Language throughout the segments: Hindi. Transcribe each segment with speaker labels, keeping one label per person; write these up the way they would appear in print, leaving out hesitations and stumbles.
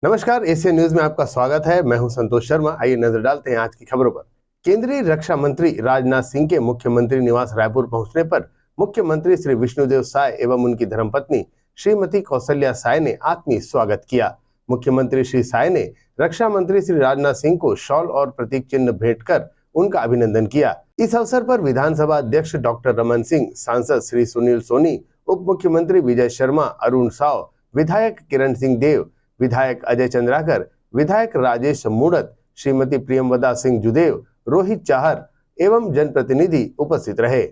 Speaker 1: नमस्कार, एशियन न्यूज में आपका स्वागत है। मैं हूं संतोष शर्मा। आइए नजर डालते हैं आज की खबरों पर। केंद्रीय रक्षा मंत्री राजनाथ सिंह के मुख्यमंत्री निवास रायपुर पहुंचने पर मुख्यमंत्री श्री विष्णुदेव साय एवं उनकी धर्मपत्नी श्रीमती कौशल्या साय ने आत्मीय स्वागत किया। मुख्यमंत्री श्री साय ने रक्षा मंत्री श्री राजनाथ सिंह को शॉल और प्रतीक चिन्ह भेंट कर उनका अभिनंदन किया। इस अवसर पर विधानसभा अध्यक्ष डॉक्टर रमन सिंह, सांसद श्री सुनील सोनी, उप मुख्यमंत्री विजय शर्मा, अरुण साव, विधायक किरण सिंह देव, विधायक अजय चंद्राकर, विधायक राजेश मूड़त, श्रीमती प्रियमवदा सिंह जुदेव, रोहित चाहर एवं जनप्रतिनिधि उपस्थित रहे।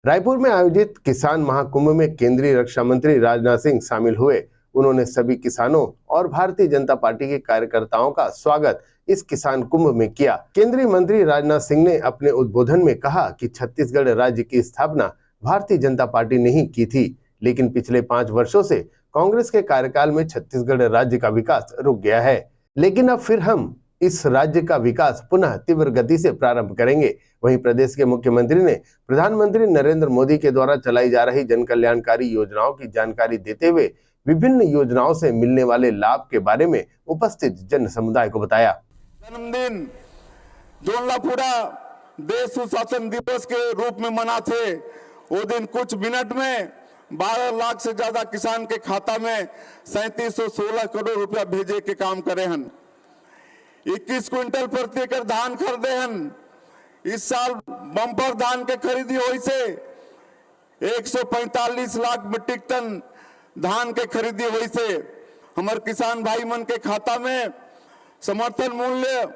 Speaker 1: रायपुर में आयोजित किसान महाकुंभ में केंद्रीय रक्षा मंत्री राजनाथ सिंह शामिल हुए। उन्होंने सभी किसानों और भारतीय जनता पार्टी के कार्यकर्ताओं का स्वागत इस किसान कुंभ में किया। केंद्रीय मंत्री राजनाथ सिंह ने अपने उद्बोधन में कहा कि छत्तीसगढ़ राज्य की स्थापना भारतीय जनता पार्टी ने ही की थी, लेकिन पिछले 5 वर्षों से कांग्रेस के कार्यकाल में छत्तीसगढ़ राज्य का विकास रुक गया है। लेकिन अब फिर हम इस राज्य का विकास पुनः तीव्र गति से प्रारंभ करेंगे। वहीं प्रदेश के मुख्यमंत्री ने प्रधानमंत्री नरेंद्र मोदी के द्वारा चलाई जा रही जन कल्याणकारी योजनाओं की जानकारी देते हुए विभिन्न योजनाओं से मिलने वाले लाभ के बारे में उपस्थित जन समुदाय को बताया।
Speaker 2: जन्मदिन जो पूरा देश सुशासन दिवस के रूप में मनाते, वो दिन कुछ मिनट में 12 लाख से ज्यादा किसान के खाता में 3716 करोड़ रुपया भेजे के काम करे हन। 21 क्विंटल प्रति एकड़ धान खरीदे हन। इस साल बम्पर धान के खरीदी हुई से 145 लाख मीट्रिक टन धान के खरीदी हुई से हमारे किसान भाई मन के खाता में समर्थन मूल्य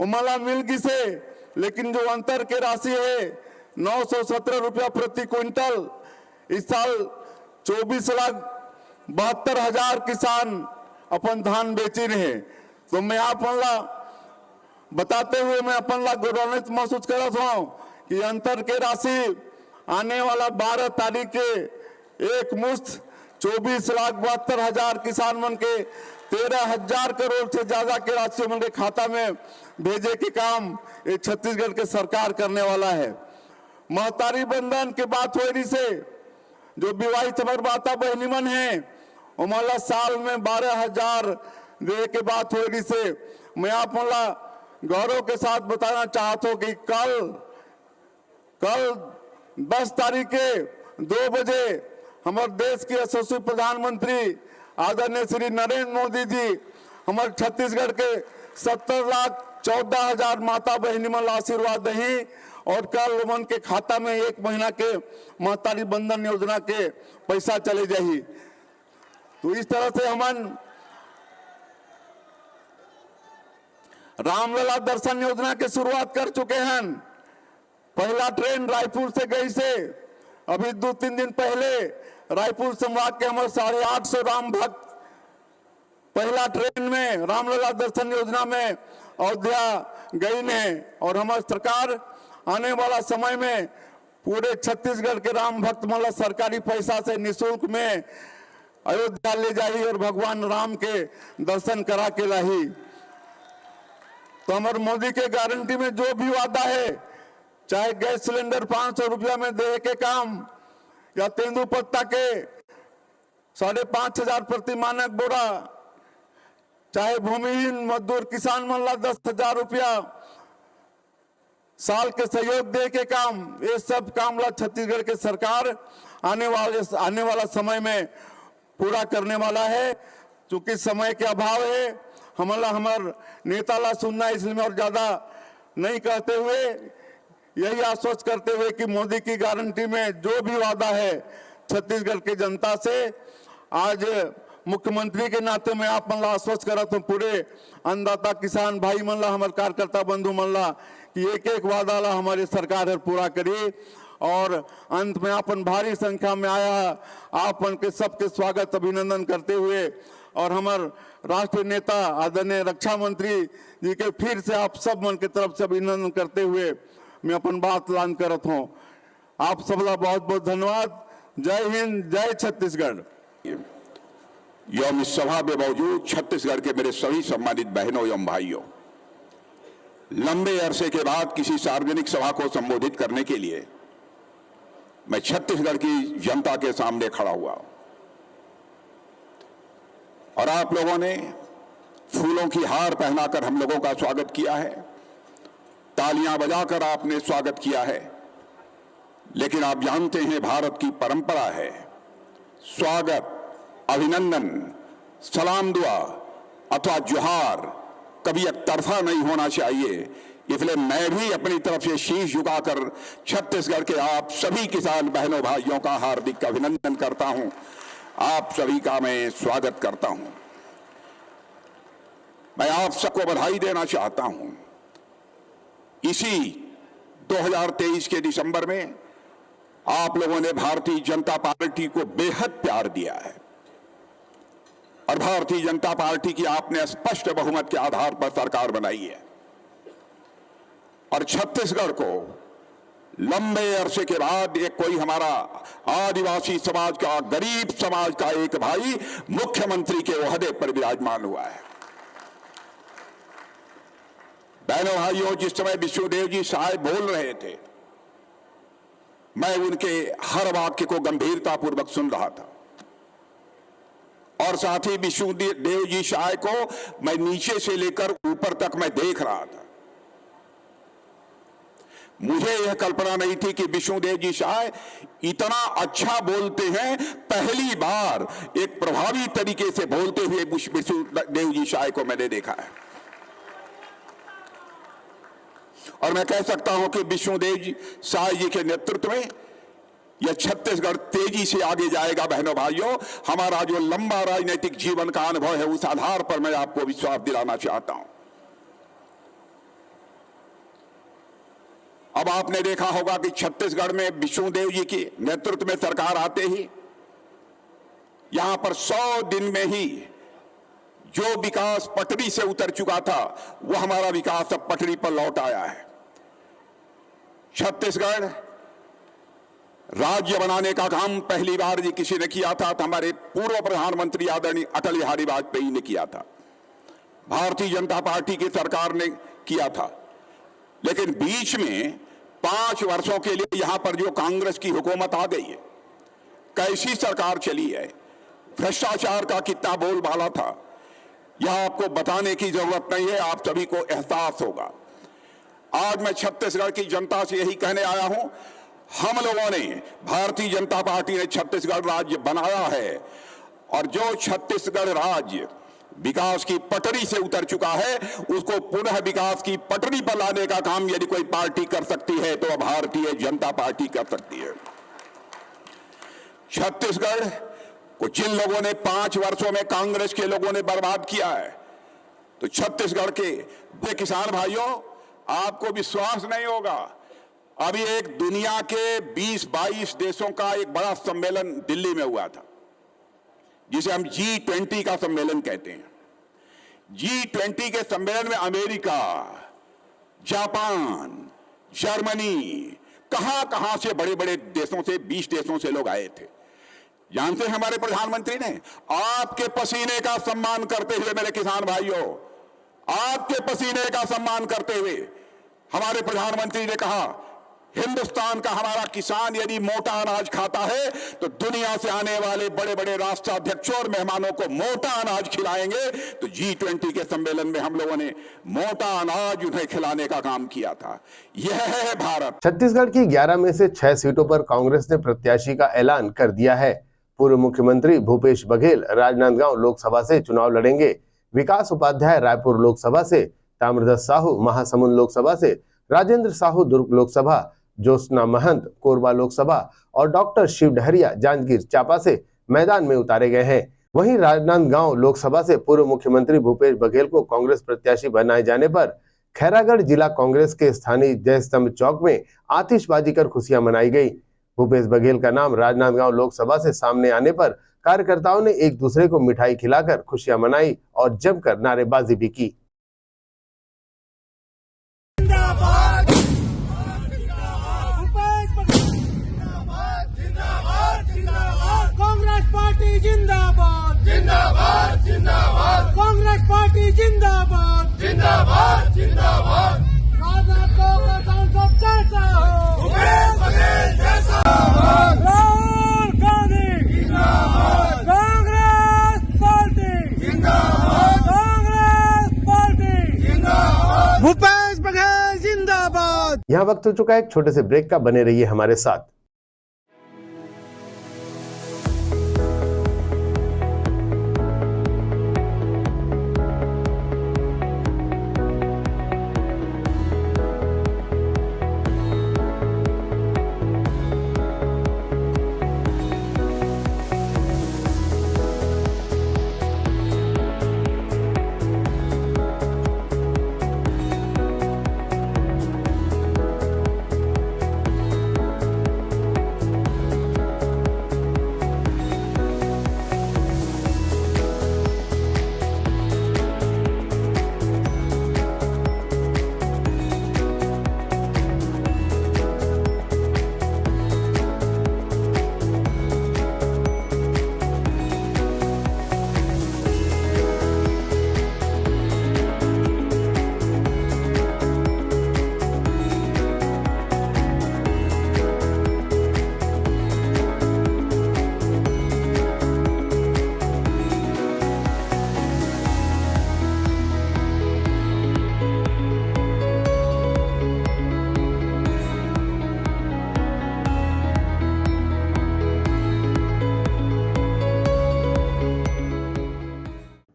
Speaker 2: उमला मिल गई से, लेकिन जो अंतर के राशि है 917 रुपया प्रति क्विंटल, इस साल 24,72,000 किसान अपन धान बेची रहे। तो मैं आप बताते हुए मैं अपन गौरवान्वित महसूस करत हूँ कि अंतर के राशि आने वाला 12 तारीख के एक मुश्त 24,72,000 किसान मन के 13,000 करोड़ से ज्यादा के राशि मन के खाता में भेजे के काम ये छत्तीसगढ़ के सरकार करने वाला है। महतारी बंधन के बात हो रही से जो विवाहित हमारे माता बहनी मन है उमला साल में 12,000 दे के बात हो रही से मैं आप गौरव के साथ बताना चाहता हूँ कि कल 10 तारीख के 2 बजे हमारे देश के यशस्वी प्रधानमंत्री आदरणीय श्री नरेंद्र मोदी जी हमारे छत्तीसगढ़ के 70,14,000 माता बहनी मन आशीर्वाद दही और कल उमन के खाता में 1 महीना के महतारी बंधन योजना के पैसा चले जाही। तो इस तरह से हमन रामलला दर्शन योजना के शुरुआत कर चुके हैं। पहला ट्रेन रायपुर से गई से अभी 2-3 दिन पहले रायपुर संभाग के हमारे 850 राम भक्त पहला ट्रेन में रामलला दर्शन योजना में अयोध्या गई ने, और हमारी सरकार आने वाला समय में पूरे छत्तीसगढ़ के राम भक्त मतलब सरकारी पैसा से निःशुल्क में अयोध्या ले जाही और भगवान राम के दर्शन करा के लाही। तो हमारे मोदी के गारंटी में जो भी वादा है, चाहे गैस सिलेंडर 500 रुपया में दे के काम या तेंदुपत्ता के 5,500 प्रति मानक बोरा, चाहे भूमिहीन मजदूर किसान मन ला 10,000 रुपया साल के सहयोग दे के काम, ये सब काम ला छत्तीसगढ़ के सरकार आने वाला समय में पूरा करने वाला है। क्योंकि समय के अभाव है, हमार नेता ला सुनना, इसलिए मैं और ज्यादा नहीं कहते हुए यही आश्वस्त करते हुए कि मोदी की गारंटी में जो भी वादा है छत्तीसगढ़ की जनता से, आज मुख्यमंत्री के नाते मैं आप मन ला आश्वस्त करत हूँ पूरे अन्नदाता किसान भाई मन ला, हमारे कार्यकर्ता बंधु मन ला कि एक वादा ला हमारी सरकार है पूरा करी। और अंत में आपन भारी संख्या में आया, आपन के सबके स्वागत अभिनंदन करते हुए और हमारे राष्ट्रीय नेता आदरणीय रक्षा मंत्री जी के फिर से आप सब मन के तरफ से अभिनंदन करते हुए मैं अपन बात लान करत हूँ। आप सबला बहुत बहुत धन्यवाद। जय हिंद, जय छत्तीसगढ़।
Speaker 3: एवं इस सभा में मौजूद छत्तीसगढ़ के मेरे सभी सम्मानित बहनों एवं भाइयों, लंबे अरसे के बाद किसी सार्वजनिक सभा को संबोधित करने के लिए मैं छत्तीसगढ़ की जनता के सामने खड़ा हुआ और आप लोगों ने फूलों की हार पहनाकर हम लोगों का स्वागत किया है, तालियां बजाकर आपने स्वागत किया है। लेकिन आप जानते हैं भारत की परंपरा है, स्वागत, अभिनंदन, सलाम दुआ अथवा जोहार कभी एक तरफा नहीं होना चाहिए। इसलिए मैं भी अपनी तरफ से शीश झुकाकर छत्तीसगढ़ के आप सभी किसान बहनों भाइयों का हार्दिक अभिनंदन करता हूं, आप सभी का मैं स्वागत करता हूं। मैं आप सबको बधाई देना चाहता हूं। इसी 2023 के दिसंबर में आप लोगों ने भारतीय जनता पार्टी को बेहद प्यार दिया है और भारतीय जनता पार्टी की आपने स्पष्ट बहुमत के आधार पर सरकार बनाई है और छत्तीसगढ़ को लंबे अरसे के बाद एक कोई हमारा आदिवासी समाज का, गरीब समाज का एक भाई मुख्यमंत्री के ओहदे पर विराजमान हुआ है। बहनों भाइयों, जिस समय विष्णुदेव जी साय बोल रहे थे, मैं उनके हर वाक्य को गंभीरतापूर्वक सुन रहा था और साथ ही विष्णुदेव जी साय को मैं नीचे से लेकर ऊपर तक मैं देख रहा था। मुझे यह कल्पना नहीं थी कि विष्णुदेव जी साय इतना अच्छा बोलते हैं। पहली बार एक प्रभावी तरीके से बोलते हुए विष्णुदेव जी साय को मैंने देखा है और मैं कह सकता हूं कि विष्णुदेव जी साय जी के नेतृत्व में यह छत्तीसगढ़ तेजी से आगे जाएगा। बहनों भाइयों, हमारा जो लंबा राजनीतिक जीवन का अनुभव है, उस आधार पर मैं आपको विश्वास दिलाना चाहता हूं। अब आपने देखा होगा कि छत्तीसगढ़ में विष्णुदेव जी के नेतृत्व में सरकार आते ही यहां पर 100 दिन में ही जो विकास पटरी से उतर चुका था, वह हमारा विकास अब पटरी पर लौट आया है। छत्तीसगढ़ राज्य बनाने का काम पहली बार जी किसी ने किया था तो हमारे पूर्व प्रधानमंत्री आदरणीय अटल बिहारी वाजपेयी ने किया था, भारतीय जनता पार्टी की सरकार ने किया था। लेकिन बीच में 5 वर्षों के लिए यहां पर जो कांग्रेस की हुकूमत आ गई है, कैसी सरकार चली है, भ्रष्टाचार का कितना बोलबाला था, यह आपको बताने की जरूरत नहीं है, आप सभी को एहसास होगा। आज मैं छत्तीसगढ़ की जनता से यही कहने आया हूं, हम लोगों ने, भारतीय जनता पार्टी ने छत्तीसगढ़ राज्य बनाया है और जो छत्तीसगढ़ राज्य विकास की पटरी से उतर चुका है, उसको पुनः विकास की पटरी पर लाने का काम यदि कोई पार्टी कर सकती है तो भारतीय जनता पार्टी कर सकती है। छत्तीसगढ़ को जिन लोगों ने 5 वर्षों में कांग्रेस के लोगों ने बर्बाद किया है, तो छत्तीसगढ़ के किसान भाइयों, आपको विश्वास नहीं होगा, अभी एक दुनिया के 20-22 देशों का एक बड़ा सम्मेलन दिल्ली में हुआ था, जिसे हम G20 का सम्मेलन कहते हैं। G20 के सम्मेलन में अमेरिका, जापान, जर्मनी, कहां से बड़े बड़े देशों से, 20 देशों से लोग आए थे। जानते हैं हमारे प्रधानमंत्री ने आपके पसीने का सम्मान करते हुए, मेरे किसान भाइयों, आपके पसीने का सम्मान करते हुए हमारे प्रधानमंत्री ने कहा, हिंदुस्तान का हमारा किसान यदि मोटा अनाज खाता है तो दुनिया से आने वाले बड़े बड़े राष्ट्राध्यक्षों और मेहमानों को मोटा अनाज खिलाएंगे। तो G20 के सम्मेलन में हम लोगों ने मोटा अनाज उन्हें खिलाने का काम किया था। यह है भारत।
Speaker 1: छत्तीसगढ़ की 11 में से 6 सीटों पर कांग्रेस ने प्रत्याशी का ऐलान कर दिया है। पूर्व मुख्यमंत्री भूपेश बघेल राजनांदगांव लोकसभा से चुनाव लड़ेंगे। विकास उपाध्याय रायपुर लोकसभा से, ताम्रध्वज साहू महासमुंद लोकसभा से, राजेंद्र साहू दुर्ग लोकसभा, ज्योत्सना महंत कोरबा लोकसभा और डॉक्टर शिव डहरिया जांजगीर चांपा से मैदान में उतारे गए हैं। वहीं राजनांदगांव लोकसभा से पूर्व मुख्यमंत्री भूपेश बघेल को कांग्रेस प्रत्याशी बनाए जाने पर खैरागढ़ जिला कांग्रेस के स्थानीय जय स्तंभ चौक में आतिशबाजी कर खुशियां मनाई गई। भूपेश बघेल का नाम राजनांदगांव लोकसभा से सामने आने पर कार्यकर्ताओं ने एक दूसरे को मिठाई खिलाकर खुशियां मनाई और जमकर नारेबाजी भी की।
Speaker 4: कांग्रेस पार्टी जिंदाबाद जिंदाबाद जिंदाबाद, कांग्रेस पार्टी जिंदाबाद जिंदाबाद जिंदाबाद। राजनांदगांव का सांसद कैसा हो, भूपेश बघेल जैसा हो, राहुल गांधी जिंदाबाद, कांग्रेस पार्टी जिंदाबाद, कांग्रेस भूपेश बघेल जिंदाबाद।
Speaker 1: यहाँ वक्त हो चुका है एक छोटे से ब्रेक का, बने रहिए हमारे साथ।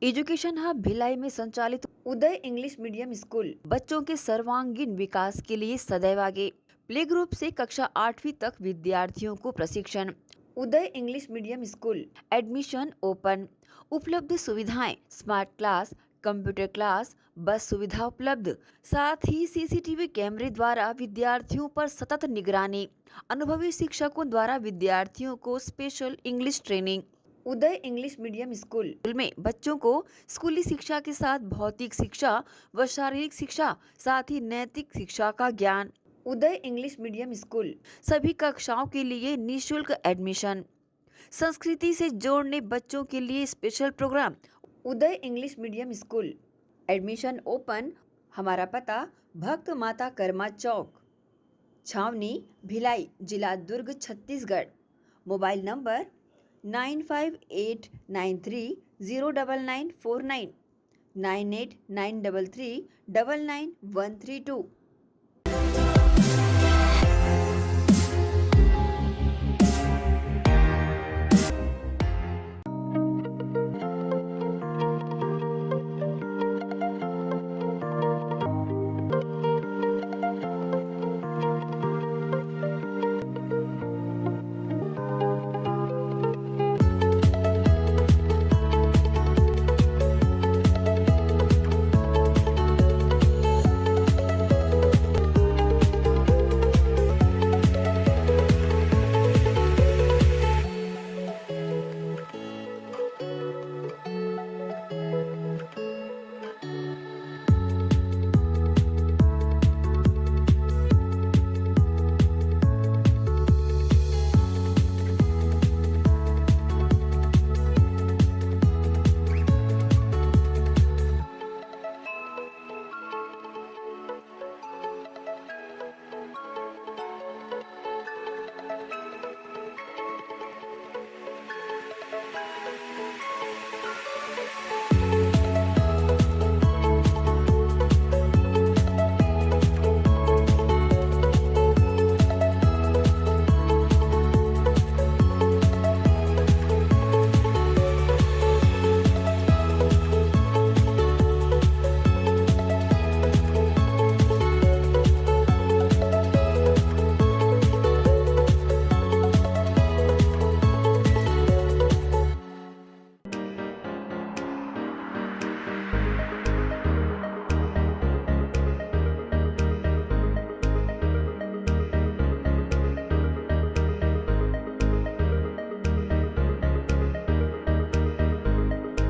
Speaker 5: एजुकेशन हब भिलाई में संचालित उदय इंग्लिश मीडियम स्कूल बच्चों के सर्वांगीण विकास के लिए सदैव आगे। प्ले ग्रुप से कक्षा 8वीं तक विद्यार्थियों को प्रशिक्षण। Uday English medium school admission open. उपलब्ध सुविधाएं स्मार्ट क्लास, कंप्यूटर क्लास, बस सुविधा उपलब्ध, साथ ही सीसीटीवी कैमरे द्वारा विद्यार्थियों पर सतत निगरानी। अनुभवी शिक्षकों द्वारा विद्यार्थियों को स्पेशल इंग्लिश ट्रेनिंग। उदय इंग्लिश मीडियम स्कूल में बच्चों को स्कूली शिक्षा के साथ भौतिक शिक्षा व शारीरिक शिक्षा, साथ ही नैतिक शिक्षा का ज्ञान। उदय इंग्लिश मीडियम स्कूल सभी कक्षाओं के लिए निःशुल्क एडमिशन। संस्कृति से जोड़ने बच्चों के लिए special program. Uday English medium school admission open. हमारा पता भक्त माता कर्मा चौक, छावनी, भिलाई, जिला Durg, Chhattisgarh. Mobile number 9589309949, 9893399132।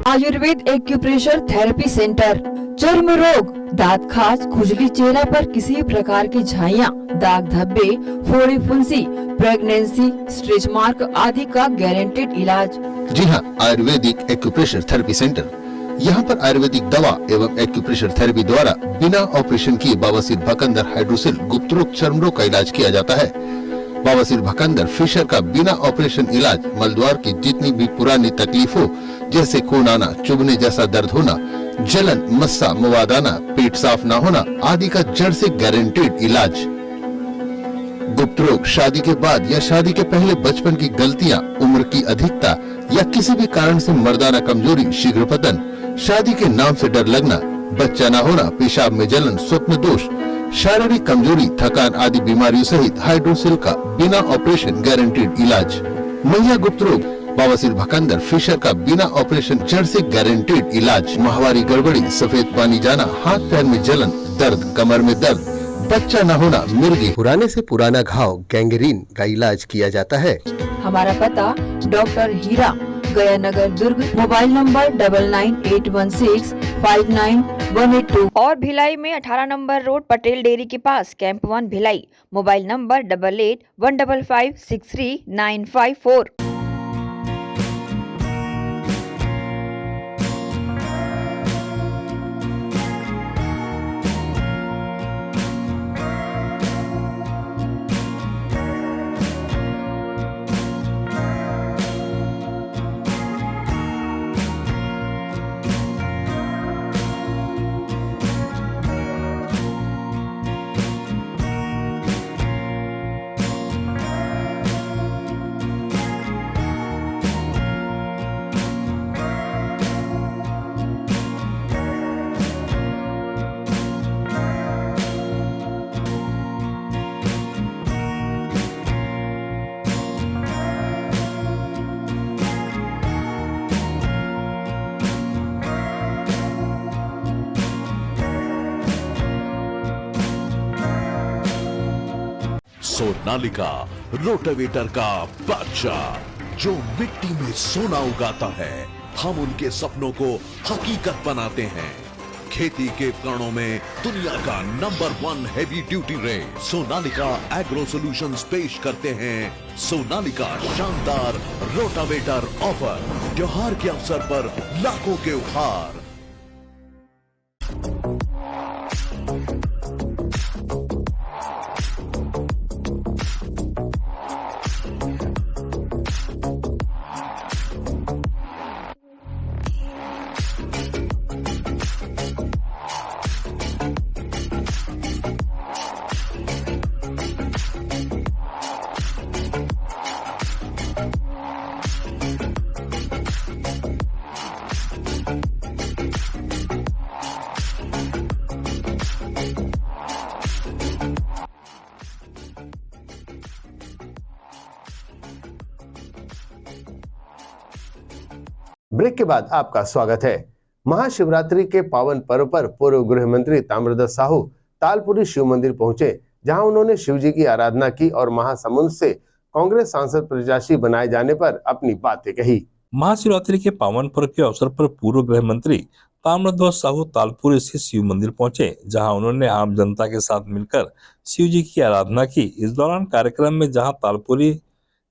Speaker 5: Ayurved acupressure therapy centre. चर्म रोग, दांत खाज, खुजली, चेहरा पर किसी प्रकार की झाइयाँ, दाग धब्बे, फोड़ी फुंसी, प्रेगनेंसी, स्ट्रेच मार्क आदि का गारंटेड इलाज।
Speaker 6: जी हाँ, आयुर्वेदिक एक्यूप्रेशर थेरेपी सेंटर। यहाँ पर आयुर्वेदिक दवा एवं एक्यूप्रेशर थेरेपी द्वारा बिना ऑपरेशन किए बवासीर, भकंदर, हाइड्रोसिल, गुप्त रोग, चर्म रोग का इलाज किया जाता है। बवासीर, भकंदर, फिशर का बिना ऑपरेशन इलाज, मलद्वार की जितनी भी पुरानी तकलीफ हो, जैसे खून आना, चुभने जैसा दर्द होना, जलन, मस्सा, मवाद आना, पेट पेट साफ न होना आदि का जड़ से गारंटेड इलाज। गुप्त रोग शादी के बाद या शादी के पहले बचपन की गलतियां, उम्र की अधिकता या किसी भी कारण से मर्दाना कमजोरी, शीघ्र पतन, शादी के नाम से डर लगना, बच्चा न होना, पेशाब में जलन, स्वप्न दोष, शारीरिक कमजोरी, थकान आदि बीमारियों सहित हाइड्रोसिल का बिना ऑपरेशन गारंटेड इलाज। महिला गुप्त रोग, बवासीर, भकंदर, फिशर का बिना ऑपरेशन जड़ से गारंटेड इलाज। माहवारी गड़बड़ी, सफेद पानी जाना, हाथ पैर में जलन, दर्द, कमर में दर्द, बच्चा न होना, मिर्गी,
Speaker 1: पुराने से पुराना घाव गैंग्रीन का इलाज किया जाता है।
Speaker 7: हमारा पता डॉक्टर हीरा, गया नगर, दुर्ग। मोबाइल नंबर 9981659182
Speaker 5: और भिलाई में 18 नंबर रोड पटेल डेयरी के पास camp 1 Bhilai. Mobile number 8815563954।
Speaker 8: Sonalika rotavator का बादशाह, जो मिट्टी में सोना उगाता है। हम उनके सपनों को हकीकत बनाते हैं। खेती के उपकरणों में दुनिया का number 1 heavy duty range Sonalika agro solutions पेश करते हैं सोनालिका शानदार रोटावेटर ऑफर। त्योहार के अवसर पर लाखों के उपहार।
Speaker 1: ब्रेक के बाद आपका स्वागत है। महाशिवरात्रि के पावन पर्व पर पूर्व गृह मंत्री ताम्रध्वज साहू तालपुरी शिव मंदिर पहुंचे, जहां उन्होंने शिव जी की आराधना की और महासमुंद से कांग्रेस सांसद प्रत्याशी बनाए जाने पर अपनी बातें कही।
Speaker 9: महाशिवरात्रि के पावन पर्व के अवसर पर पूर्व गृह मंत्री ताम्रध्वज साहू तालपुर स्थित शिव मंदिर पहुंचे, जहां उन्होंने आम जनता के साथ मिलकर शिव जी की आराधना की। इस दौरान कार्यक्रम में जहां तालपुरी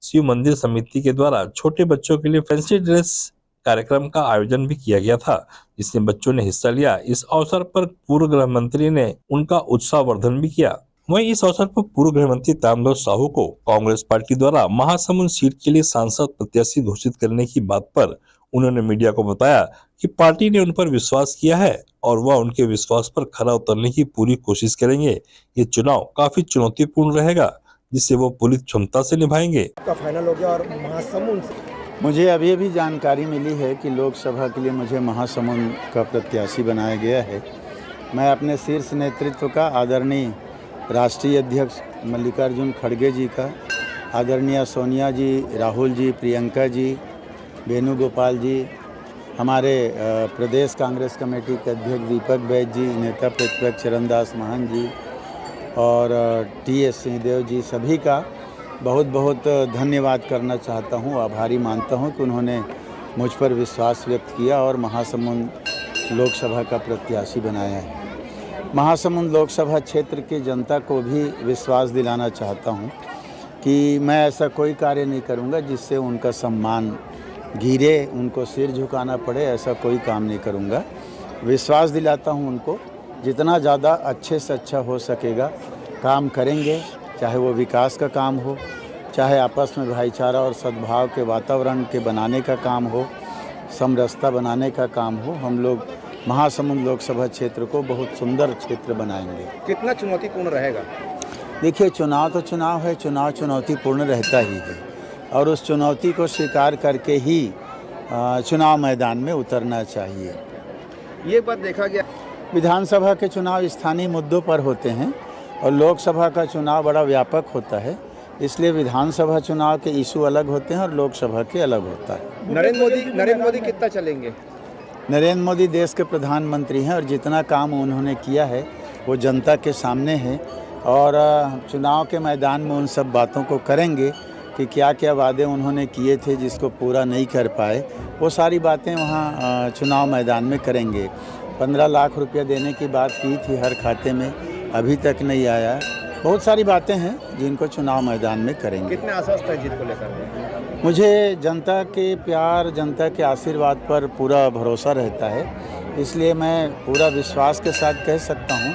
Speaker 9: शिव मंदिर समिति के द्वारा छोटे बच्चों के लिए फैंसी ड्रेस कार्यक्रम का आयोजन भी किया गया था, जिसमें बच्चों ने हिस्सा लिया। इस अवसर पर पूर्व गृह मंत्री ने उनका उत्साहवर्धन भी किया। वहीं इस अवसर पर पूर्व गृह मंत्री ताम्रध्वज साहू को कांग्रेस पार्टी द्वारा महासमुंद सीट के लिए सांसद प्रत्याशी घोषित करने की बात पर उन्होंने मीडिया को बताया कि पार्टी ने उन पर विश्वास किया है और वह उनके विश्वास पर खरा उतरने की पूरी कोशिश करेंगे। ये चुनाव काफी चुनौतीपूर्ण रहेगा, जिसे वो पूरी क्षमता से निभाएंगे।
Speaker 4: फाइनल हो गया और महासमुंद
Speaker 10: मुझे अभी जानकारी मिली है कि लोकसभा के लिए मुझे महासमुंद का प्रत्याशी बनाया गया है। मैं अपने शीर्ष नेतृत्व का, आदरणीय राष्ट्रीय अध्यक्ष मल्लिकार्जुन खड़गे जी का, आदरणीय सोनिया जी, राहुल जी, प्रियंका जी, वेणुगोपाल जी, हमारे प्रदेश कांग्रेस कमेटी के अध्यक्ष दीपक बैद जी, नेता प्रतिपक्ष चरणदास महंत जी और टी.एस. सिंहदेव जी, सभी का बहुत बहुत धन्यवाद करना चाहता हूँ। आभारी मानता हूँ कि उन्होंने मुझ पर विश्वास व्यक्त किया और महासमुंद लोकसभा का प्रत्याशी बनाया है। महासमुंद लोकसभा क्षेत्र की जनता को भी विश्वास दिलाना चाहता हूँ कि मैं ऐसा कोई कार्य नहीं करूँगा जिससे उनका सम्मान गिरे, उनको सिर झुकाना पड़े, ऐसा कोई काम नहीं करूँगा। विश्वास दिलाता हूँ उनको, जितना ज़्यादा अच्छे से अच्छा हो सकेगा काम करेंगे, चाहे वो विकास का काम हो, चाहे आपस में भाईचारा और सद्भाव के वातावरण के बनाने का काम हो, समरसता बनाने का काम हो। हम लोग महासमुंद लोकसभा क्षेत्र को बहुत सुंदर क्षेत्र बनाएंगे।
Speaker 4: कितना चुनौतीपूर्ण रहेगा?
Speaker 10: देखिए, चुनाव तो चुनाव है, चुनाव चुनौतीपूर्ण रहता ही है और उस चुनौती को स्वीकार करके ही चुनाव मैदान में उतरना चाहिए।
Speaker 4: ये बात देखा गया,
Speaker 10: विधानसभा के चुनाव स्थानीय मुद्दों पर होते हैं और लोकसभा का चुनाव बड़ा व्यापक होता है, इसलिए विधानसभा चुनाव के इशू अलग होते हैं और लोकसभा के अलग होता है।
Speaker 4: नरेंद्र मोदी कितना चलेंगे?
Speaker 10: नरेंद्र मोदी देश के प्रधानमंत्री हैं और जितना काम उन्होंने किया है वो जनता के सामने है और चुनाव के मैदान में उन सब बातों को करेंगे कि क्या क्या वादे उन्होंने किए थे जिसको पूरा नहीं कर पाए, वो सारी बातें वहाँ चुनाव मैदान में करेंगे। 15 लाख रुपया देने की बात की थी हर खाते में, अभी तक नहीं आया। बहुत सारी बातें हैं जिनको चुनाव मैदान में करेंगे।
Speaker 4: कितने आश्वस्त है जीत को लेकर?
Speaker 10: मुझे जनता के प्यार, जनता के आशीर्वाद पर पूरा भरोसा रहता है, इसलिए मैं पूरा विश्वास के साथ कह सकता हूँ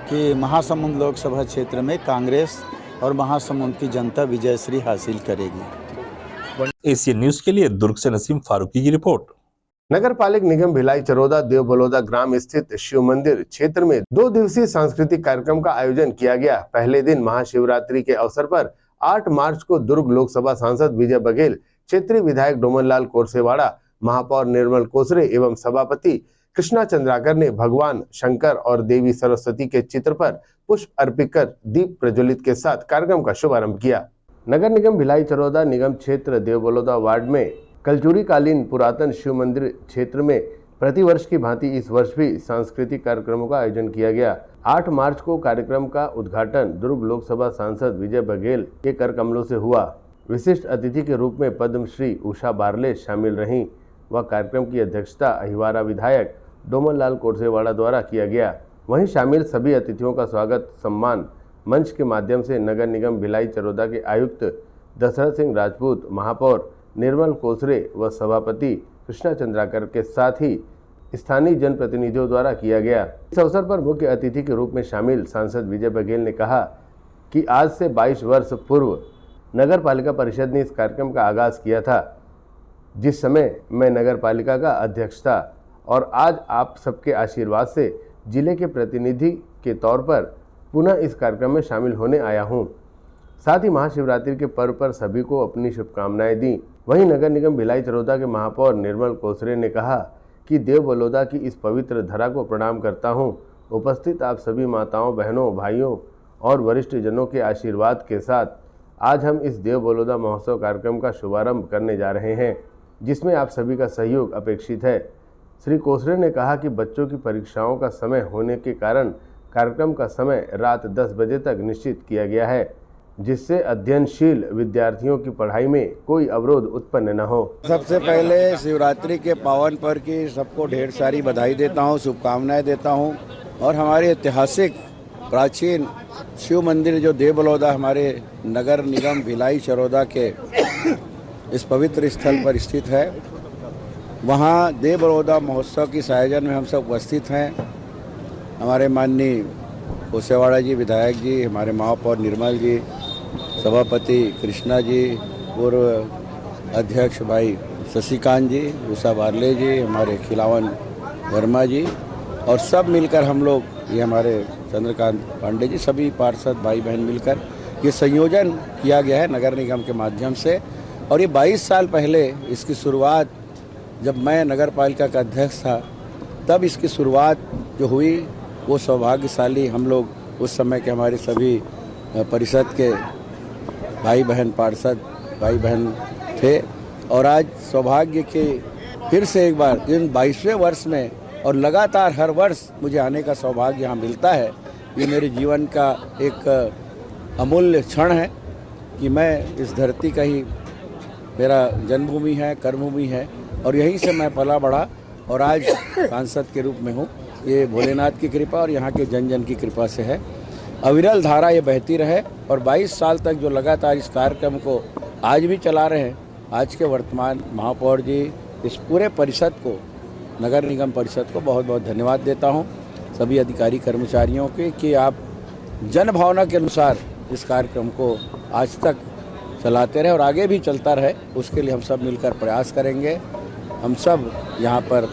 Speaker 10: कि महासमुंद लोकसभा क्षेत्र में कांग्रेस और महासमुंद की जनता विजयश्री हासिल करेगी।
Speaker 9: एशियन न्यूज के लिए दुर्ग से नसीम फारूकी की रिपोर्ट।
Speaker 1: नगर पालिक निगम भिलाई चरोदा देवबलौदा ग्राम स्थित शिव मंदिर क्षेत्र में 2 दिवसीय सांस्कृतिक कार्यक्रम का आयोजन किया गया। पहले दिन महाशिवरात्रि के अवसर पर 8 मार्च को दुर्ग लोकसभा सांसद विजय बघेल, क्षेत्रीय विधायक डोमनलाल कोरसेवाड़ा, महापौर निर्मल कोसरे एवं सभापति कृष्णा चंद्राकर ने भगवान शंकर और देवी सरस्वती के चित्र पर पुष्प अर्पित कर दीप प्रज्वलित के साथ कार्यक्रम का शुभारंभ किया। नगर निगम भिलाई चरोदा निगम क्षेत्र देवबलौदा वार्ड में कलचुरी कालीन पुरातन शिव मंदिर क्षेत्र में प्रतिवर्ष की भांति इस वर्ष भी सांस्कृतिक कार्यक्रमों का आयोजन किया गया। 8 मार्च को कार्यक्रम का उद्घाटन दुर्ग लोकसभा सांसद विजय बघेल के कर कमलों से हुआ। विशिष्ट अतिथि के रूप में पद्मश्री उषा बारले शामिल रहीं व कार्यक्रम की अध्यक्षता अहिवारा विधायक डोमनलाल कोरसेवाड़ा द्वारा किया गया। वहीं शामिल सभी अतिथियों का स्वागत सम्मान मंच के माध्यम से नगर निगम भिलाई चरोदा के आयुक्त दशरथ सिंह राजपूत, महापौर निर्मल कोसरे व सभापति कृष्णा चंद्राकर के साथ ही स्थानीय जनप्रतिनिधियों द्वारा किया गया। इस अवसर पर मुख्य अतिथि के रूप में शामिल सांसद विजय बघेल ने कहा कि आज से 22 वर्ष पूर्व नगर पालिका परिषद ने इस कार्यक्रम का आगाज किया था, जिस समय मैं नगर पालिका का अध्यक्ष था, और आज आप सबके आशीर्वाद से जिले के प्रतिनिधि के तौर पर पुनः इस कार्यक्रम में शामिल होने आया हूं। साथ ही महाशिवरात्रि के पर्व पर सभी को अपनी शुभकामनाएं दी। वहीं नगर निगम भिलाई चरोदा के महापौर निर्मल कोसरे ने कहा कि देवबलौदा की इस पवित्र धरा को प्रणाम करता हूं। उपस्थित आप सभी माताओं, बहनों, भाइयों और वरिष्ठ जनों के आशीर्वाद के साथ आज हम इस देवबलौदा महोत्सव कार्यक्रम का शुभारंभ करने जा रहे हैं, जिसमें आप सभी का सहयोग अपेक्षित है। श्री कोसरे ने कहा कि बच्चों की परीक्षाओं का समय होने के कारण कार्यक्रम का समय रात 10 बजे तक निश्चित किया गया है, जिससे अध्ययनशील विद्यार्थियों की पढ़ाई में कोई अवरोध उत्पन्न न हो।
Speaker 10: सबसे पहले शिवरात्रि के पावन पर्व की सबको ढेर सारी बधाई देता हूँ, शुभकामनाएं देता हूँ। और हमारे ऐतिहासिक प्राचीन शिव मंदिर जो देवबलौदा हमारे नगर निगम भिलाई चरोदा के इस पवित्र स्थल पर स्थित है, वहाँ देवबलौदा महोत्सव की आयोजन में हम सब उपस्थित हैं। हमारे माननीय कोसेवाड़ा जी, विधायक जी, हमारे महापौर निर्मल जी, सभापति कृष्णा जी, पूर्व अध्यक्ष भाई शशिकांत जी, उषा बारले जी, हमारे खिलावन वर्मा जी, और सब मिलकर हम लोग, ये हमारे चंद्रकांत पांडे जी, सभी पार्षद भाई बहन मिलकर ये संयोजन किया गया है नगर निगम के माध्यम से। और ये 22 साल पहले इसकी शुरुआत, जब मैं नगर पालिका का अध्यक्ष था, तब इसकी शुरुआत जो हुई वो सौभाग्यशाली हम लोग उस समय के हमारे सभी परिषद के भाई बहन, पार्षद भाई बहन थे। और आज सौभाग्य के फिर से एक बार इन 22वें वर्ष में और लगातार हर वर्ष मुझे आने का सौभाग्य यहाँ मिलता है। ये मेरे जीवन का एक अमूल्य क्षण है कि मैं इस धरती का ही मेरा जन्मभूमि है, कर्मभूमि है, और यहीं से मैं पला बढ़ा और आज सांसद के रूप में हूँ। ये भोलेनाथ की कृपा और यहाँ के जन जन की कृपा से है। अविरल धारा ये बहती रहे और 22 साल तक जो लगातार इस कार्यक्रम को आज भी चला रहे हैं, आज के वर्तमान महापौर जी, इस पूरे परिषद को, नगर निगम परिषद को बहुत बहुत धन्यवाद देता हूँ, सभी अधिकारी कर्मचारियों के, कि आप जन भावना के अनुसार इस कार्यक्रम को आज तक चलाते रहे और आगे भी चलता रहे। उसके लिए हम सब मिलकर प्रयास करेंगे। हम सब यहाँ पर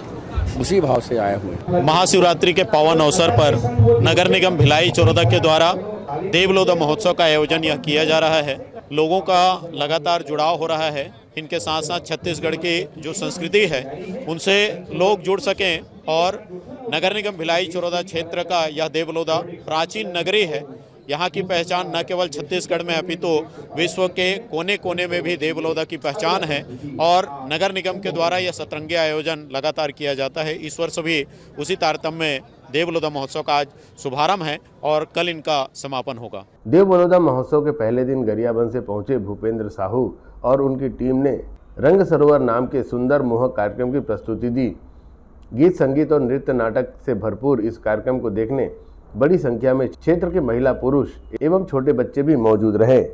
Speaker 11: उसी भाव से आए हुए।
Speaker 12: महाशिवरात्रि के पावन अवसर पर नगर निगम भिलाई चौरदा के द्वारा देवलोदा महोत्सव का आयोजन यह किया जा रहा है। लोगों का लगातार जुड़ाव हो रहा है। इनके साथ साथ छत्तीसगढ़ की जो संस्कृति है उनसे लोग जुड़ सकें और नगर निगम भिलाई चौरदा क्षेत्र का यह देवलोदा प्राचीन नगरी है। यहाँ की पहचान न केवल छत्तीसगढ़ में अपितु विश्व के कोने कोने में भी देवलोदा की पहचान है और नगर निगम के द्वारा यह सतरंगी आयोजन लगातार किया जाता है। इस वर्ष भी उसी तारतम्य में देवलोदा महोत्सव का आज शुभारंभ है और कल इनका समापन होगा।
Speaker 1: देवबलौदा महोत्सव के पहले दिन गरियाबंद से पहुंचे भूपेंद्र साहू और उनकी टीम ने रंग सरोवर नाम के सुंदर मोहक कार्यक्रम की प्रस्तुति दी। गीत, संगीत और नृत्य नाटक से भरपूर इस कार्यक्रम को देखने बड़ी संख्या में क्षेत्र के महिला, पुरुष एवं छोटे बच्चे भी मौजूद रहे।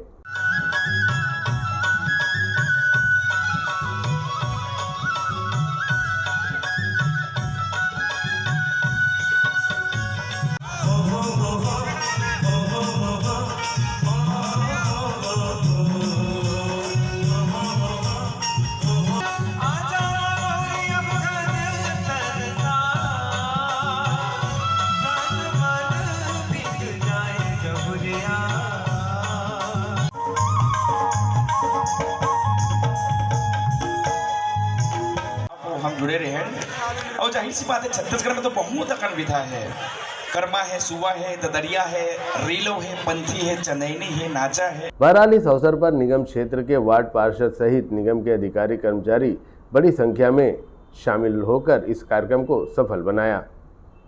Speaker 13: हम जुड़े रहे और जाहिर सी बात है छत्तीसगढ़ में तो बहुत अकन विधा है। कर्मा है, सुवा है, ददरिया है, रेलो है, पंथी है, चंदैनी है, नाचा है।
Speaker 1: बहरहाल इस अवसर पर निगम क्षेत्र के वार्ड पार्षद सहित निगम के अधिकारी कर्मचारी बड़ी संख्या में शामिल होकर इस कार्यक्रम को सफल बनाया।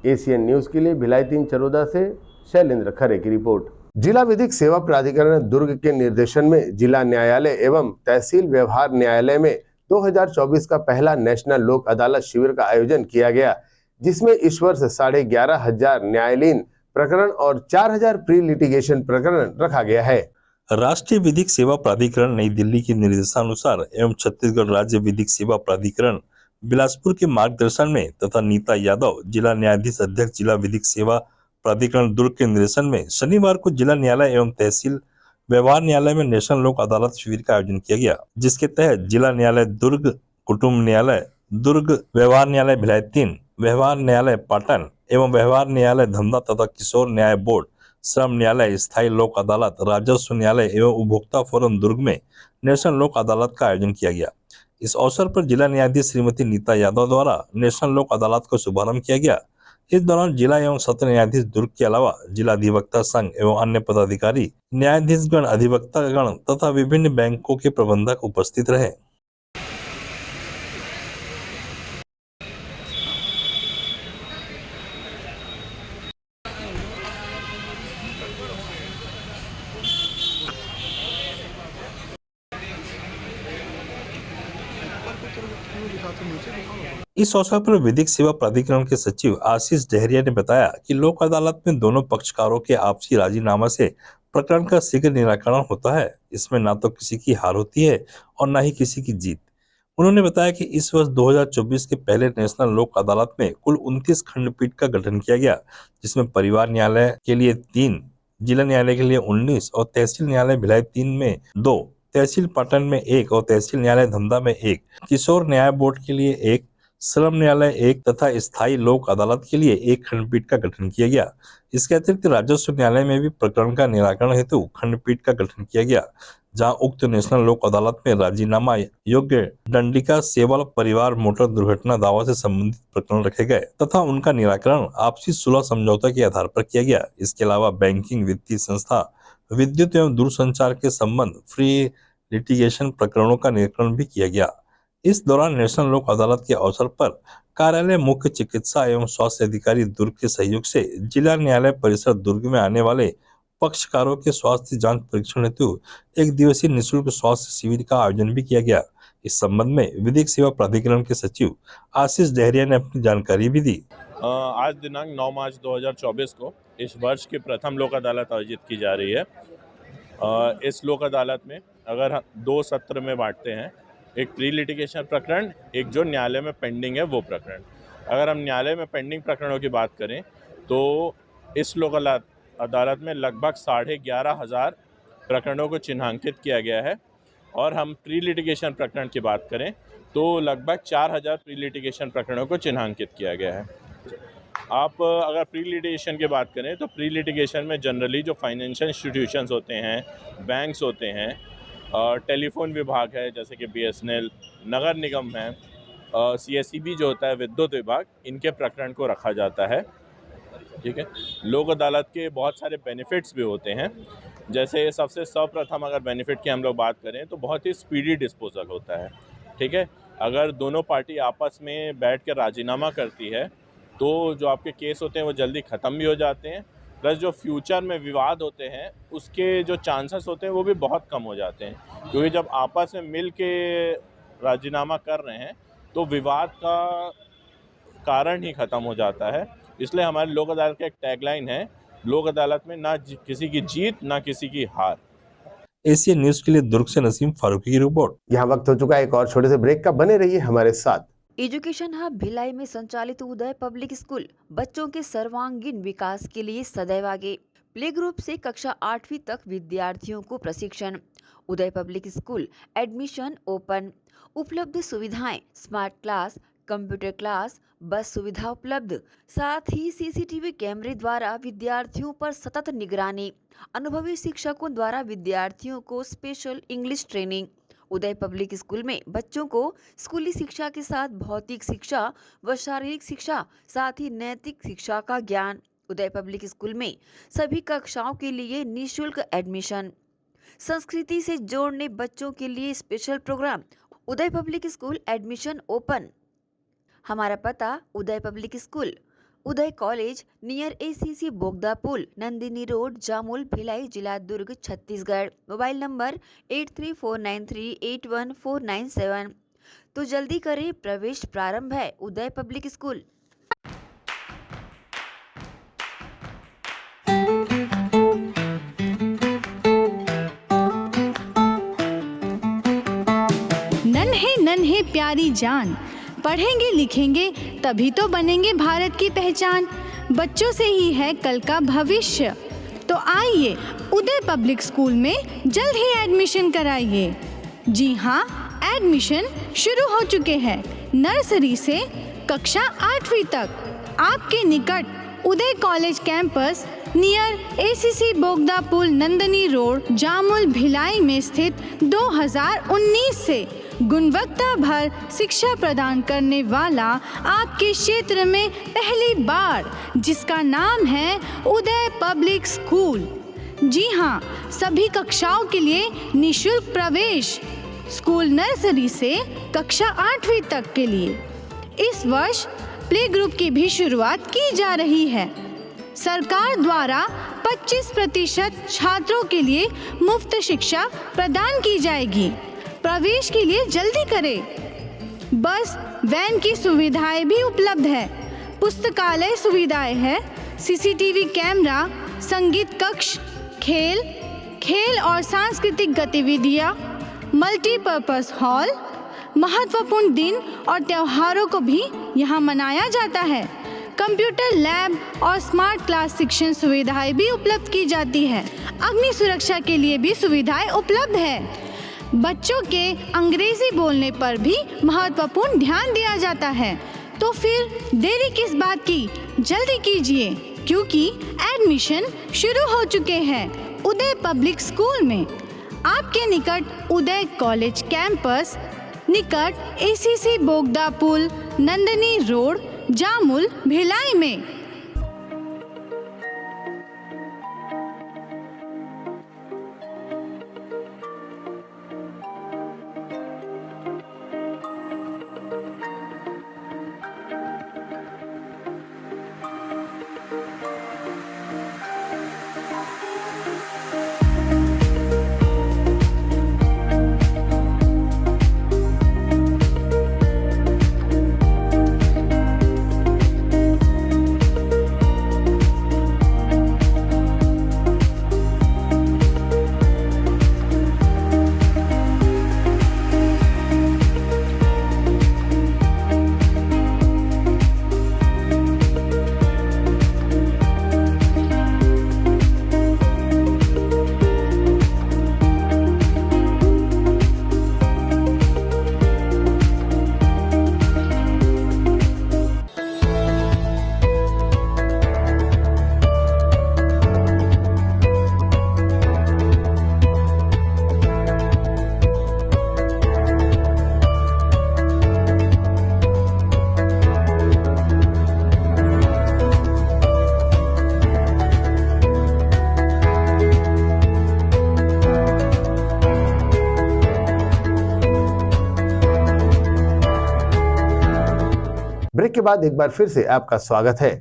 Speaker 1: एशियन न्यूज के लिए भिलाई 3 चरोदा से शैलेंद्र खरे की रिपोर्ट। जिला विधिक सेवा प्राधिकरण दुर्ग के निर्देशन में जिला न्यायालय एवं तहसील व्यवहार न्यायालय में 2024 का पहला नेशनल लोक अदालत शिविर का आयोजन किया गया, जिसमें इस वर्ष 11,500 न्यायालयीन प्रकरण और 4,000 प्री लिटिगेशन प्रकरण रखा गया है।
Speaker 9: राष्ट्रीय विधिक सेवा प्राधिकरण नई दिल्ली के निर्देशानुसार एवं छत्तीसगढ़ राज्य विधिक सेवा प्राधिकरण बिलासपुर के मार्गदर्शन में तथा नीता यादव जिला न्यायाधीश अध्यक्ष जिला विधिक सेवा प्राधिकरण दुर्ग के निर्देशन में शनिवार को जिला न्यायालय एवं तहसील व्यवहार न्यायालय में नेशनल लोक अदालत शिविर का आयोजन किया गया, जिसके तहत जिला न्यायालय दुर्ग, कुटुंब न्यायालय दुर्ग, व्यवहार न्यायालय भिलाई 3, व्यवहार न्यायालय पाटन एवं व्यवहार न्यायालय धमदा तथा किशोर न्याय बोर्ड, श्रम न्यायालय, स्थायी लोक अदालत, राजस्व न्यायालय एवं उपभोक्ता फोरम दुर्ग में नेशनल लोक अदालत का आयोजन किया गया। इस अवसर पर जिला न्यायाधीश श्रीमती नीता यादव द्वारा नेशनल लोक अदालत का शुभारंभ किया गया। इस दौरान जिला एवं सत्र न्यायाधीश दुर्ग के अलावा जिला अधिवक्ता संघ एवं अन्य पदाधिकारी, न्यायाधीशगण, अधिवक्तागण तथा विभिन्न बैंकों के प्रबंधक उपस्थित रहे। इस अवसर पर विधिक सेवा प्राधिकरण के सचिव आशीष डहरिया ने बताया कि लोक अदालत में दोनों पक्षकारों के आपसी राजीनामा से प्रकरण का शीघ्र निराकरण होता है। इसमें ना तो किसी की हार होती है और ना ही किसी की जीत। उन्होंने बताया कि इस वर्ष 2024 के पहले नेशनल लोक अदालत में कुल 29 खंडपीठ का गठन किया गया, जिसमें परिवार न्यायालय के लिए 3, जिला न्यायालय के लिए 19 और तहसील न्यायालय भिलाई 3 में 2, तहसील पाटन में 1 और तहसील न्यायालय धमदा में 1, किशोर न्याय बोर्ड के लिए 1, श्रम न्यायालय 1 तथा स्थायी लोक अदालत के लिए 1 खंडपीठ का गठन किया गया। इसके अतिरिक्त राजस्व न्यायालय में भी प्रकरण का निराकरण हेतु खंडपीठ का गठन किया गया, जहां उक्त नेशनल लोक अदालत में राजीनामा योग्य दंडिका सेवा परिवार मोटर दुर्घटना दावा से संबंधित प्रकरण रखे गए तथा उनका निराकरण आपसी सुलह समझौता के आधार पर किया गया। इसके अलावा बैंकिंग, वित्तीय संस्था, विद्युत एवं दूरसंचार के संबंध फ्री लिटिगेशन प्रकरणों का निराकरण भी किया गया। इस दौरान नेशनल लोक अदालत के अवसर पर कार्यालय मुख्य चिकित्सा एवं स्वास्थ्य अधिकारी दुर्ग के सहयोग से जिला न्यायालय परिसर दुर्ग में आने वाले पक्षकारों के स्वास्थ्य जांच परीक्षण हेतु 1 दिवसीय निःशुल्क स्वास्थ्य शिविर का आयोजन भी किया गया। इस संबंध में विधिक सेवा प्राधिकरण के सचिव आशीष डहरिया ने अपनी जानकारी भी दी।
Speaker 14: आज दिनांक 9 मार्च 2024 को इस वर्ष की प्रथम लोक अदालत आयोजित की जा रही है। इस लोक अदालत में अगर 2 सत्र में बांटते हैं, एक प्री लिटिगेशन प्रकरण, एक जो न्यायालय में पेंडिंग है वो प्रकरण। अगर हम न्यायालय में पेंडिंग प्रकरणों की बात करें तो इस लोक अदालत में लगभग 11,500 प्रकरणों को चिन्हांकित किया गया है और हम प्री लिटिगेशन प्रकरण की बात करें तो लगभग 4000 प्री लिटिगेशन प्रकरणों को चिन्हांकित किया गया है। आप अगर प्री लिटिगेशन की बात करें तो प्री लिटिगेशन में जनरली जो फाइनेंशियल इंस्टीट्यूशंस होते हैं, बैंक्स होते हैं, टेलीफोन विभाग है जैसे कि BSNL, नगर निगम है, CSEB जो होता है विद्युत विभाग, इनके प्रकरण को रखा जाता है। ठीक है, लोक अदालत के बहुत सारे बेनिफिट्स भी होते हैं। जैसे सबसे सर्वप्रथम अगर बेनिफिट की हम लोग बात करें तो बहुत ही स्पीडी डिस्पोजल होता है। ठीक है, अगर दोनों पार्टी आपस में बैठ कर राजीनामा करती है तो जो आपके केस होते हैं वो जल्दी ख़त्म भी हो जाते हैं, प्लस जो फ्यूचर में विवाद होते हैं उसके जो चांसेस होते हैं वो भी बहुत कम हो जाते हैं, क्योंकि जब आपस में मिल के राजीनामा कर रहे हैं तो विवाद का कारण ही ख़त्म हो जाता है। इसलिए हमारे लोक अदालत का एक टैगलाइन है, लोक अदालत में ना किसी की जीत ना किसी की हार।
Speaker 9: एशियन न्यूज के लिए दुर्ग से नसीम फारूकी की रिपोर्ट।
Speaker 1: यहाँ वक्त हो चुका है एक और छोटे से ब्रेक का, बने रहिए हमारे साथ।
Speaker 5: एजुकेशन हब भिलाई में संचालित उदय पब्लिक स्कूल बच्चों के सर्वांगीण विकास के लिए सदैव आगे। प्ले ग्रुप से कक्षा 8वीं तक विद्यार्थियों को प्रशिक्षण। उदय पब्लिक स्कूल एडमिशन ओपन। उपलब्ध सुविधाएं स्मार्ट क्लास, कंप्यूटर क्लास, बस सुविधा उपलब्ध, साथ ही CCTV कैमरे द्वारा विद्यार्थियों पर सतत निगरानी। अनुभवी शिक्षकों द्वारा विद्यार्थियों को स्पेशल इंग्लिश ट्रेनिंग। उदय पब्लिक स्कूल में बच्चों को स्कूली शिक्षा के साथ भौतिक शिक्षा व शारीरिक शिक्षा, साथ ही नैतिक शिक्षा का ज्ञान। उदय पब्लिक स्कूल में सभी कक्षाओं के लिए निःशुल्क एडमिशन। संस्कृति से जोड़ने बच्चों के लिए स्पेशल प्रोग्राम। उदय पब्लिक स्कूल एडमिशन ओपन। हमारा पता उदय पब्लिक स्कूल, उदय कॉलेज नियर ACC बोगदा पुल, नंदिनी रोड, जामुल, भिलाई, जिला दुर्ग, छत्तीसगढ़। Mobile number 8349381497। तो जल्दी करें, प्रवेश प्रारंभ है। उदय पब्लिक स्कूल।
Speaker 11: नन्हे नन्हे प्यारी जान, पढ़ेंगे लिखेंगे तभी तो बनेंगे भारत की पहचान। बच्चों से ही है कल का भविष्य, तो आइए उदय पब्लिक स्कूल में जल्द ही एडमिशन कराइए। जी हाँ, एडमिशन शुरू हो चुके हैं। नर्सरी से कक्षा 8वीं तक आपके निकट उदय कॉलेज कैंपस नियर ACC बोगदा पुल, नंदिनी रोड, जामुल, भिलाई में स्थित 2019 से गुणवत्ता भर शिक्षा प्रदान करने वाला आपके क्षेत्र में पहली बार, जिसका नाम है उदय पब्लिक स्कूल। जी हाँ, सभी कक्षाओं के लिए निःशुल्क प्रवेश। स्कूल नर्सरी से कक्षा 8वीं तक के लिए इस वर्ष प्ले ग्रुप की भी शुरुआत की जा रही है। सरकार द्वारा 25% छात्रों के लिए मुफ्त शिक्षा प्रदान की जाएगी। प्रवेश के लिए जल्दी करें। बस वैन की सुविधाएं भी उपलब्ध है। पुस्तकालय सुविधाएं है, CCTV कैमरा, संगीत कक्ष, खेल और सांस्कृतिक गतिविधियां, मल्टीपर्पज हॉल। महत्वपूर्ण दिन और त्योहारों को भी यहाँ मनाया जाता है। कंप्यूटर लैब और स्मार्ट क्लास शिक्षण सुविधाएं भी उपलब्ध की जाती है। अग्नि सुरक्षा के लिए भी सुविधाएं उपलब्ध है। बच्चों के अंग्रेजी बोलने पर भी महत्वपूर्ण ध्यान दिया जाता है। तो फिर देरी किस बात की, जल्दी कीजिए, क्योंकि एडमिशन शुरू हो चुके हैं। उदय पब्लिक स्कूल में आपके निकट उदय कॉलेज कैंपस निकट ACC बोगदा पुल, नंदिनी रोड, जामुल, भिलाई में।
Speaker 1: ब्रेक के बाद एक बार फिर से आपका स्वागत है।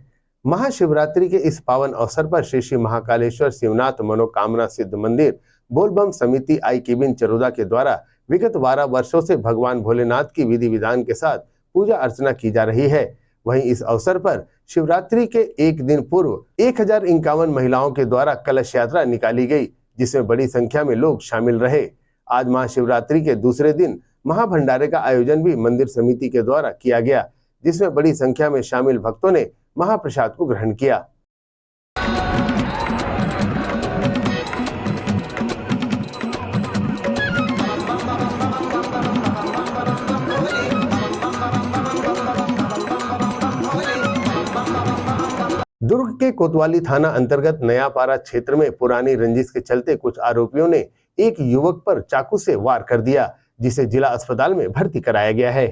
Speaker 1: महाशिवरात्रि के इस पावन अवसर पर श्री श्री महाकालेश्वर शिवनाथ मनोकामना सिद्ध मंदिर बोलबम समिति आई केबिन चरोदा के द्वारा विगत 12 वर्षों से भगवान भोलेनाथ की विधि विधान के साथ पूजा अर्चना की जा रही है। वहीं इस अवसर पर शिवरात्रि के एक दिन पूर्व 1051 महिलाओं के द्वारा कलश यात्रा निकाली गई, जिसमें बड़ी संख्या में लोग शामिल रहे। आज महाशिवरात्रि के दूसरे दिन महाभंडारे का आयोजन भी मंदिर समिति के द्वारा किया गया, जिसमें बड़ी संख्या में शामिल भक्तों ने महाप्रसाद को ग्रहण किया। दुर्ग के कोतवाली थाना अंतर्गत नयापारा क्षेत्र में पुरानी रंजिश के चलते कुछ आरोपियों ने एक युवक पर चाकू से वार कर दिया, जिसे जिला अस्पताल में भर्ती कराया गया है।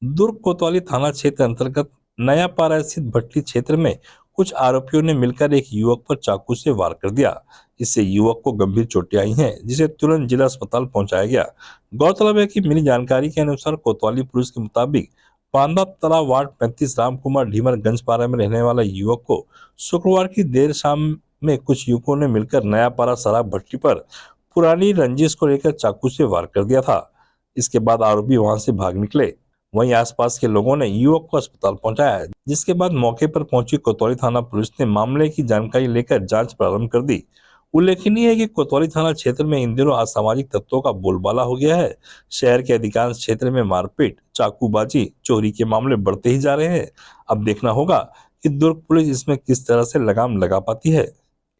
Speaker 9: दुर्ग कोतवाली थाना क्षेत्र अंतर्गत नयापारा स्थित भट्टी क्षेत्र में कुछ आरोपियों ने मिलकर एक युवक पर चाकू से वार कर दिया। इससे युवक को गंभीर चोटें आई हैं, जिसे तुरंत जिला अस्पताल पहुंचाया गया। गौरतलब है कि मिली जानकारी के अनुसार कोतवाली पुलिस के मुताबिक बांदा तालाब वार्ड 35 रामकुमार ढीमर गंजपारा में रहने वाला युवक को शुक्रवार की देर शाम में कुछ युवकों ने मिलकर नयापारा शराब भट्टी पर पुरानी रंजिश को लेकर चाकू से वार कर दिया था। इसके बाद आरोपी वहां से भाग निकले। वहीं आसपास के लोगों ने युवक को अस्पताल पहुंचाया, जिसके बाद मौके पर पहुंची कोतवाली थाना पुलिस ने मामले की जानकारी लेकर जांच प्रारंभ कर दी। उल्लेखनीय है कि कोतवाली थाना क्षेत्र में इन दिनों असामाजिक तत्वों का बोलबाला हो गया है। शहर के अधिकांश क्षेत्र में मारपीट, चाकूबाजी, चोरी के मामले बढ़ते ही जा रहे हैं। अब देखना होगा कि दुर्ग पुलिस इसमें किस तरह से लगाम लगा पाती है।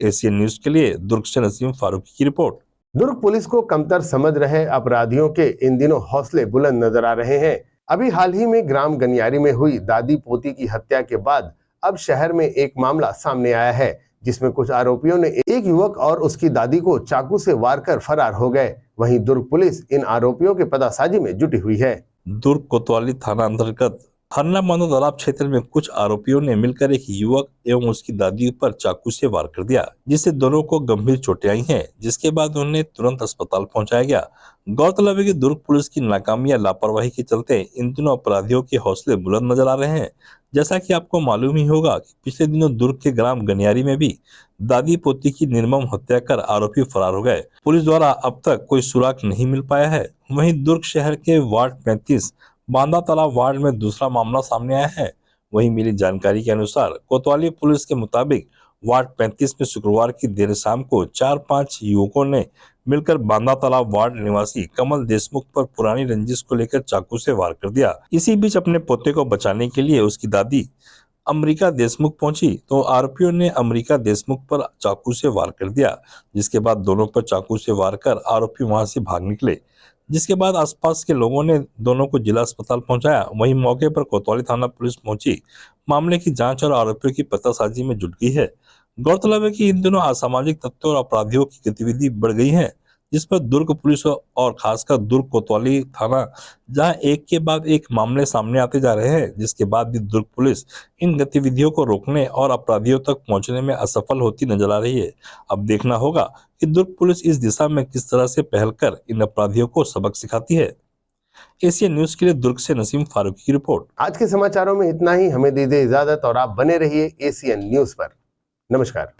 Speaker 9: एशियन न्यूज के लिए दुर्ग से नसीम फारूकी की रिपोर्ट।
Speaker 1: दुर्ग पुलिस को कमतर समझ रहे अपराधियों के इन दिनों हौसले बुलंद नजर आ रहे हैं। अभी हाल ही में ग्राम गनियारी में हुई दादी पोती की हत्या के बाद अब शहर में एक मामला सामने आया है, जिसमें कुछ आरोपियों ने एक युवक और उसकी दादी को चाकू से वार कर फरार हो गए। वहीं दुर्ग पुलिस इन आरोपियों के पतासाजी में जुटी हुई है।
Speaker 9: दुर्ग कोतवाली थाना अंतर्गत हरना मानो तालाब क्षेत्र में कुछ आरोपियों ने मिलकर एक युवक एवं उसकी दादी पर चाकू से वार कर दिया, जिससे दोनों को गंभीर चोटें आई हैं, जिसके बाद उन्हें तुरंत अस्पताल पहुंचाया गया। गौरतलब है कि दुर्ग पुलिस की नाकामी या लापरवाही के चलते इन दिनों अपराधियों के हौसले बुलंद नजर आ रहे हैं। जैसा कि आपको मालूम ही होगा कि पिछले दिनों दुर्ग के ग्राम गनियारी में भी दादी पोती की निर्मम हत्या कर आरोपी फरार हो गए। पुलिस द्वारा अब तक कोई सुराग नहीं मिल पाया है। वहीं दुर्ग शहर के वार्ड 35 बांदा तालाब वार्ड में दूसरा मामला सामने आया है। वहीं मिली जानकारी के अनुसार कोतवाली पुलिस के मुताबिक वार्ड 35 में शुक्रवार की देर शाम को 4-5 युवकों ने मिलकर बांदा तालाब वार्ड निवासी कमल देशमुख पर पुरानी रंजिश को लेकर चाकू से वार कर दिया। इसी बीच अपने पोते को बचाने के लिए उसकी दादी अमरीका देशमुख पहुंची तो आरोपियों ने अमरीका देशमुख पर चाकू से वार कर दिया, जिसके बाद दोनों पर चाकू से वार कर आरोपी वहां से भाग निकले। जिसके बाद आसपास के लोगों ने दोनों को जिला अस्पताल पहुंचाया। वहीं मौके पर कोतवाली थाना पुलिस पहुंची मामले की जांच और आरोपियों की पतासाजी में जुट गई है। गौरतलब है कि इन दिनों असामाजिक तत्वों और अपराधियों की गतिविधि बढ़ गई है, जिस पर दुर्ग पुलिस और खासकर दुर्ग कोतवाली थाना जहां एक के बाद एक मामले सामने आते जा रहे हैं, जिसके बाद भी दुर्ग पुलिस इन गतिविधियों को रोकने और अपराधियों तक पहुंचने में असफल होती नजर आ रही है। अब देखना होगा कि दुर्ग पुलिस इस दिशा में किस तरह से पहल कर इन अपराधियों को सबक सिखाती है। एशियन न्यूज के लिए दुर्ग से नसीम फारूकी की रिपोर्ट।
Speaker 1: आज के समाचारों में इतना ही। हमें दीजिए इजाजत और आप बने रहिए एशियन न्यूज पर। नमस्कार।